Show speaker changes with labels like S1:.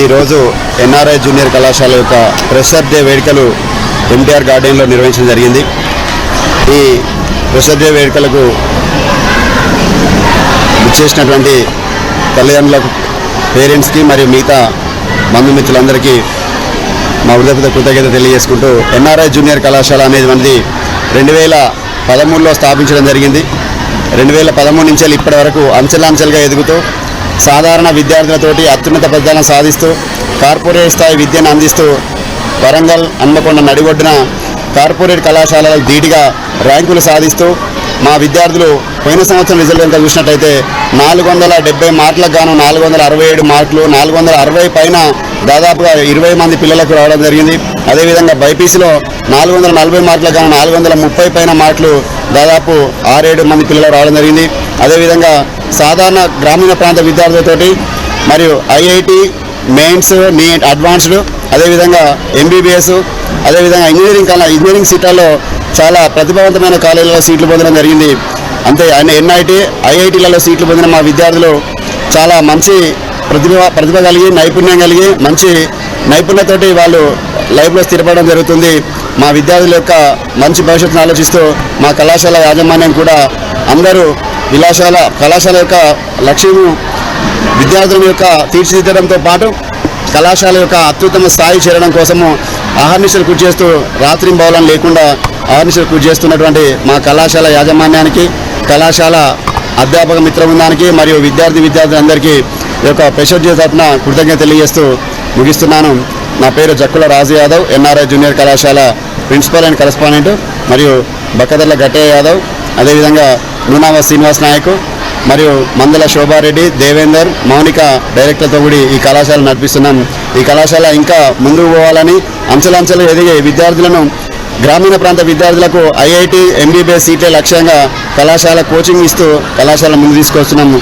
S1: ఈరోజు NRI junior కళాశాల యొక్క ఫ్రెషర్ డే వేడుకలు ఎన్టీఆర్ గార్డెన్లో నిర్వహించడం జరిగింది. ఈ ఫ్రెషర్ డే వేడుకలకు ఇచ్చేసినటువంటి తల్లిదండ్రులకు, పేరెంట్స్కి మరియు మిగతా బంధుమిత్రులందరికీ మా హృదయపూర్వక కృతజ్ఞత తెలియజేసుకుంటూ, ఎన్ఆర్ఐ జూనియర్ కళాశాల అనేది మనది 2013లో స్థాపించడం జరిగింది. 2013 నుంచి ఇప్పటి వరకు అంచెలంచెలుగా ఎదుగుతూ సాధారణ విద్యార్థులతోటి అత్యున్నత ఫలితాలను సాధిస్తూ కార్పొరేట్ స్థాయి విద్యను అందిస్తూ వరంగల్, హన్మకొండ నడిబొడ్డున కార్పొరేట్ కళాశాలలకు ధీటుగా ర్యాంకులు సాధిస్తూ మా విద్యార్థులు పోయిన సంవత్సరం రిజల్ట్ కనుక చూసినట్టయితే 470 మార్కులకు గాను 467 మార్కులు, 460 పైన దాదాపుగా 20 మంది పిల్లలకు రావడం జరిగింది. అదేవిధంగా బైపీసీలో 440 మార్కులకు గాను 430 పైన మార్కులు దాదాపు 6-7 మంది పిల్లలకు రావడం జరిగింది. అదేవిధంగా సాధారణ గ్రామీణ ప్రాంత విద్యార్థులతోటి మరియు ఐఐటి, మెయిన్స్, నీట్, అడ్వాన్స్డ్, అదేవిధంగా ఎంబీబీఎస్, అదేవిధంగా ఇంజనీరింగ్ సీట్లలో చాలా ప్రతిభావంతమైన కాలేజీలలో సీట్లు పొందడం జరిగింది. అంతే ఎన్ఐటి, ఐఐటీలలో సీట్లు పొందిన మా విద్యార్థులు చాలా మంచి ప్రతిభ కలిగి, నైపుణ్యం కలిగి, మంచి నైపుణ్యతోటి వాళ్ళు లైఫ్లో స్థిరపడడం జరుగుతుంది. మా విద్యార్థుల యొక్క మంచి భవిష్యత్తును ఆలోచిస్తూ మా కళాశాల యాజమాన్యం కూడా అందరూ కళాశాల యొక్క లక్ష్యము విద్యార్థుల యొక్క తీర్చిదిద్దడంతో పాటు కళాశాల యొక్క అత్యుత్తమ స్థాయి చేరడం కోసము అహర్నిశలు కృషి చేస్తూ రాత్రింబవలం లేకుండా అహర్నిశలు కృషి చేస్తున్నటువంటి మా కళాశాల యాజమాన్యానికి, కళాశాల అధ్యాపక మిత్ర బృందానికి మరియు విద్యార్థులందరికీ ఈ యొక్క ఫ్రెషర్ డే తరఫున కృతజ్ఞత తెలియజేస్తూ ముగిస్తున్నాను. నా పేరు జక్కుల రాజు యాదవ్, ఎన్ఆర్ఐ జూనియర్ కళాశాల ప్రిన్సిపల్ అండ్ కరెస్పాండెంట్, మరియు బక్కదర్ల గట్టయ్య యాదవ్, అదేవిధంగా నూనావ శ్రీనివాస్ నాయక్ మరియు మందల శోభారెడ్డి, దేవేందర్, మౌనిక డైరెక్టర్తో కూడి ఈ కళాశాల నడిపిస్తున్నాం. ఈ కళాశాల ఇంకా ముందుకు పోవాలని, అంచెలంచెలు ఎదిగే విద్యార్థులను, గ్రామీణ ప్రాంత విద్యార్థులకు ఐఐటి, ఎంబీబీఎస్ సీట్లే లక్ష్యంగా కళాశాల కోచింగ్ ఇస్తూ కళాశాల ముందు తీసుకొస్తున్నాము.